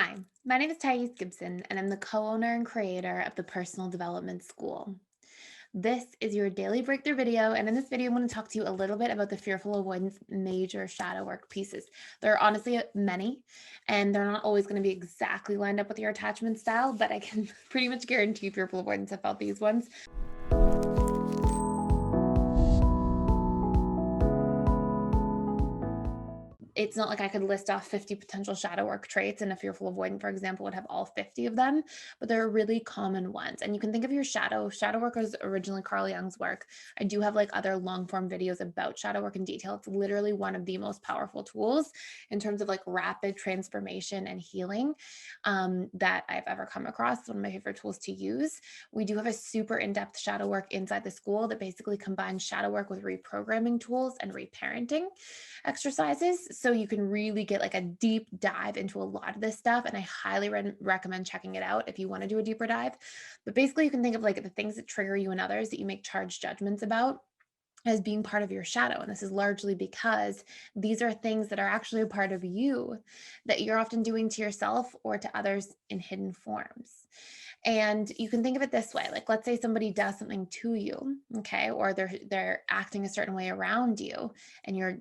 Hi, my name is Gibson, and I'm the co owner and creator of the Personal Development School. This is your daily breakthrough video, and in this video, I'm going to talk to you a little bit about the fearful avoidance major shadow work pieces. There are honestly many, and they're not always going to be exactly lined up with your attachment style, but I can pretty much guarantee fearful avoidance have felt these ones. It's not like I could list off 50 potential shadow work traits, and a fearful avoidant, for example, would have all 50 of them, but there are really common ones. And you can think of your shadow work was originally Carl Jung's work. I do have like other long form videos about shadow work in detail. It's literally one of the most powerful tools in terms of like rapid transformation and healing that I've ever come across. It's one of my favorite tools to use. We do have a super in-depth shadow work inside the school that basically combines shadow work with reprogramming tools and reparenting exercises. So you can really get like a deep dive into a lot of this stuff. And I highly recommend checking it out if you want to do a deeper dive. But basically, you can think of like the things that trigger you and others that you make charged judgments about as being part of your shadow. And this is largely because these are things that are actually a part of you that you're often doing to yourself or to others in hidden forms. And you can think of it this way, like let's say somebody does something to you, okay, or they're acting a certain way around you and you're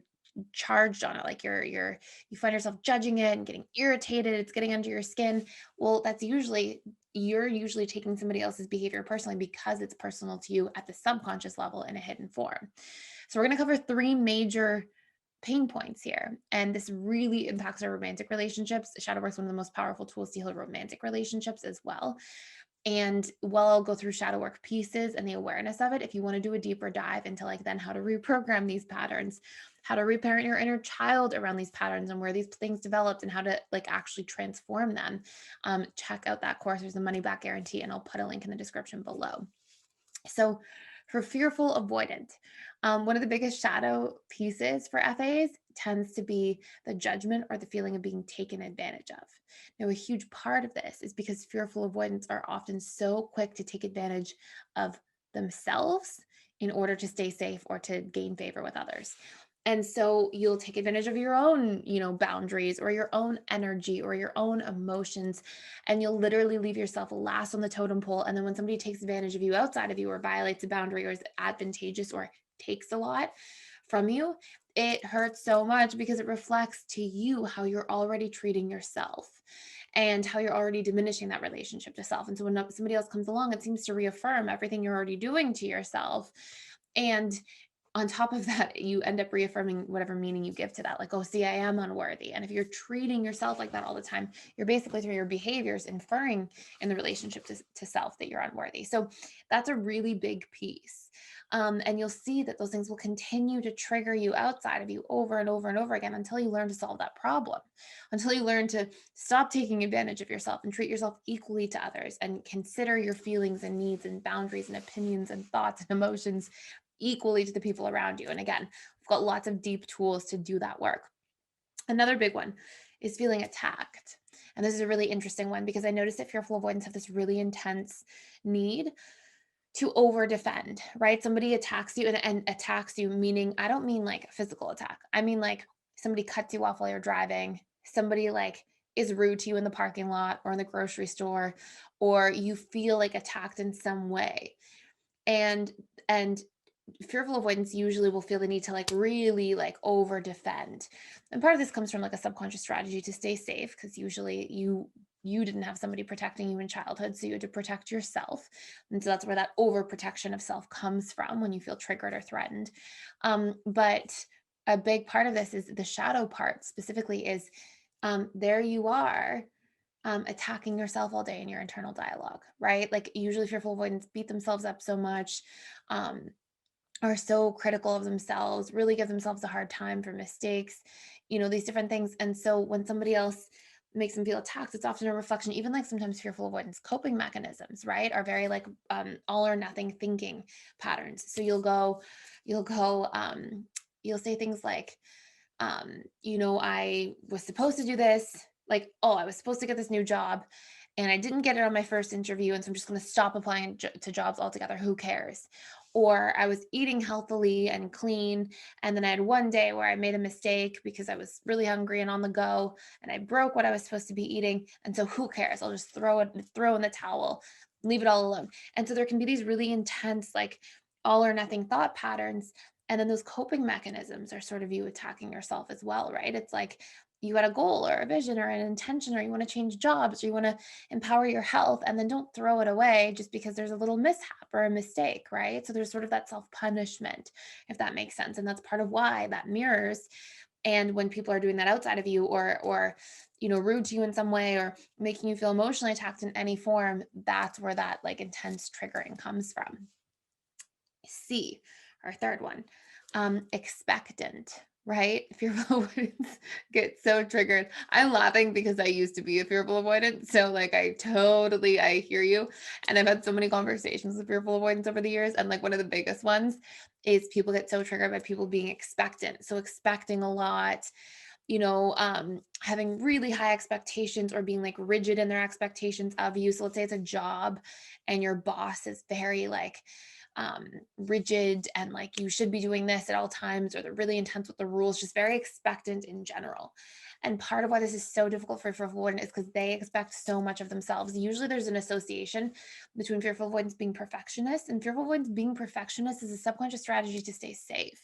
charged on it, like you find yourself judging it and getting irritated, it's getting under your skin. Well, that's usually you're usually taking somebody else's behavior personally because it's personal to you at the subconscious level in a hidden form. So we're going to cover three major pain points here, and this really impacts our romantic relationships. Shadow work is one of the most powerful tools to heal romantic relationships as well. And while I'll go through shadow work pieces and the awareness of it, if you want to do a deeper dive into like then how to reprogram these patterns, how to reparent your inner child around these patterns and where these things developed and how to like actually transform them, check out that course. There's a money back guarantee, and I'll put a link in the description below. So for fearful avoidant, one of the biggest shadow pieces for FAs tends to be the judgment or the feeling of being taken advantage of. Now, a huge part of this is because fearful avoidants are often so quick to take advantage of themselves in order to stay safe or to gain favor with others. And so you'll take advantage of your own, boundaries or your own energy or your own emotions, and you'll literally leave yourself last on the totem pole. And then when somebody takes advantage of you outside of you or violates a boundary or is advantageous or takes a lot from you, it hurts so much because it reflects to you how you're already treating yourself and how you're already diminishing that relationship to self. And so when somebody else comes along, it seems to reaffirm everything you're already doing to yourself. And on top of that, you end up reaffirming whatever meaning you give to that. Like, oh, see, I am unworthy. And if you're treating yourself like that all the time, you're basically through your behaviors inferring in the relationship to self that you're unworthy. So that's a really big piece. And you'll see that those things will continue to trigger you outside of you over and over and over again until you learn to solve that problem, until you learn to stop taking advantage of yourself and treat yourself equally to others and consider your feelings and needs and boundaries and opinions and thoughts and emotions equally to the people around you. And again, we've got lots of deep tools to do that work. Another big one is feeling attacked. And this is a really interesting one because I noticed that fearful avoidants have this really intense need to over defend, right? Somebody attacks you and attacks you, meaning I don't mean like physical attack. I mean like somebody cuts you off while you're driving, somebody like is rude to you in the parking lot or in the grocery store, or you feel like attacked in some way. And fearful avoidance usually will feel the need to like really like over defend, and part of this comes from like a subconscious strategy to stay safe because usually you didn't have somebody protecting you in childhood, so you had to protect yourself. And so that's where that overprotection of self comes from when you feel triggered or threatened. But a big part of this is the shadow part specifically is there you are attacking yourself all day in your internal dialogue, right? Like usually fearful avoidants beat themselves up so much, um, are so critical of themselves, really give themselves a hard time for mistakes, these different things. And so when somebody else makes them feel attacked, it's often a reflection, even like sometimes fearful avoidance coping mechanisms, right? Are very like all or nothing thinking patterns. So you'll say things like, I was supposed to do this, like, oh, I was supposed to get this new job and I didn't get it on my first interview. And so I'm just going to stop applying to jobs altogether. Who cares? or I was eating healthily and clean. And then I had one day where I made a mistake because I was really hungry and on the go and I broke what I was supposed to be eating. And so who cares? I'll just throw in the towel, leave it all alone. And so there can be these really intense, like all or nothing thought patterns. And then those coping mechanisms are sort of you attacking yourself as well, right? It's like you had a goal or a vision or an intention, or you want to change jobs, or you want to empower your health, and then don't throw it away just because there's a little mishap or a mistake, right? So there's sort of that self-punishment, if that makes sense. And that's part of why that mirrors. And when people are doing that outside of you, or rude to you in some way, or making you feel emotionally attacked in any form, that's where that like intense triggering comes from. C, our third one, expectant, right? Fearful avoidance get so triggered. I'm laughing because I used to be a fearful avoidant. So like I hear you. And I've had so many conversations with fearful avoidance over the years. And like one of the biggest ones is people get so triggered by people being expectant. So expecting a lot, having really high expectations or being like rigid in their expectations of you. So let's say it's a job and your boss is very like rigid and like you should be doing this at all times, or they're really intense with the rules, just very expectant in general. And part of why this is so difficult for fearful avoidant is because they expect so much of themselves. Usually there's an association between fearful avoidance being perfectionist, and fearful avoidance being perfectionist is a subconscious strategy to stay safe.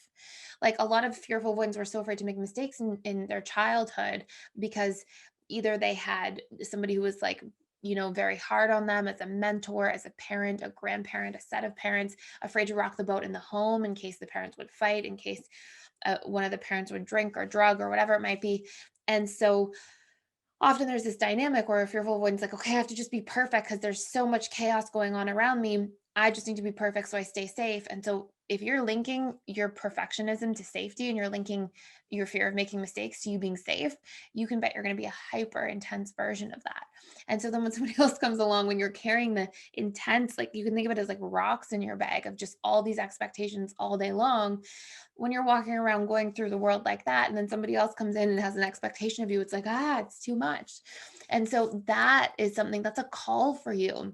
Like a lot of fearful avoidants were so afraid to make mistakes in their childhood because either they had somebody who was like, very hard on them as a mentor, as a parent, a grandparent, a set of parents, afraid to rock the boat in the home in case the parents would fight, in case one of the parents would drink or drug or whatever it might be. And so often there's this dynamic where a fearful avoidance like, okay, I have to just be perfect because there's so much chaos going on around me. I just need to be perfect so I stay safe. And so if you're linking your perfectionism to safety, and you're linking your fear of making mistakes to you being safe, you can bet you're going to be a hyper intense version of that. And so then when somebody else comes along, when you're carrying the intense, like you can think of it as like rocks in your bag of just all these expectations all day long, when you're walking around going through the world like that, and then somebody else comes in and has an expectation of you, it's like, it's too much. And so that is something that's a call for you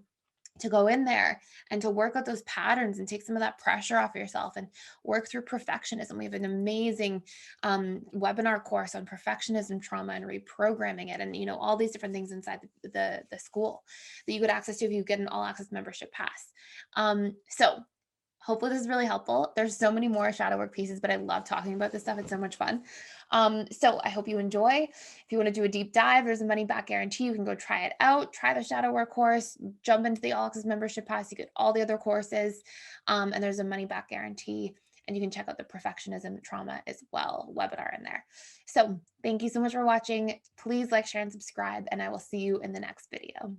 to go in there and to work out those patterns and take some of that pressure off yourself and work through perfectionism. We have an amazing webinar course on perfectionism trauma and reprogramming it, and all these different things inside the school that you get access to if you get an all access membership pass. So hopefully this is really helpful. There's so many more shadow work pieces, but I love talking about this stuff. It's so much fun. So I hope you enjoy. If you want to do a deep dive, there's a money back guarantee. You can go try it out, try the shadow work course, jump into the all access membership pass. You get all the other courses, and there's a money back guarantee. And you can check out the perfectionism trauma as well webinar in there. So thank you so much for watching. Please like, share, and subscribe, and I will see you in the next video.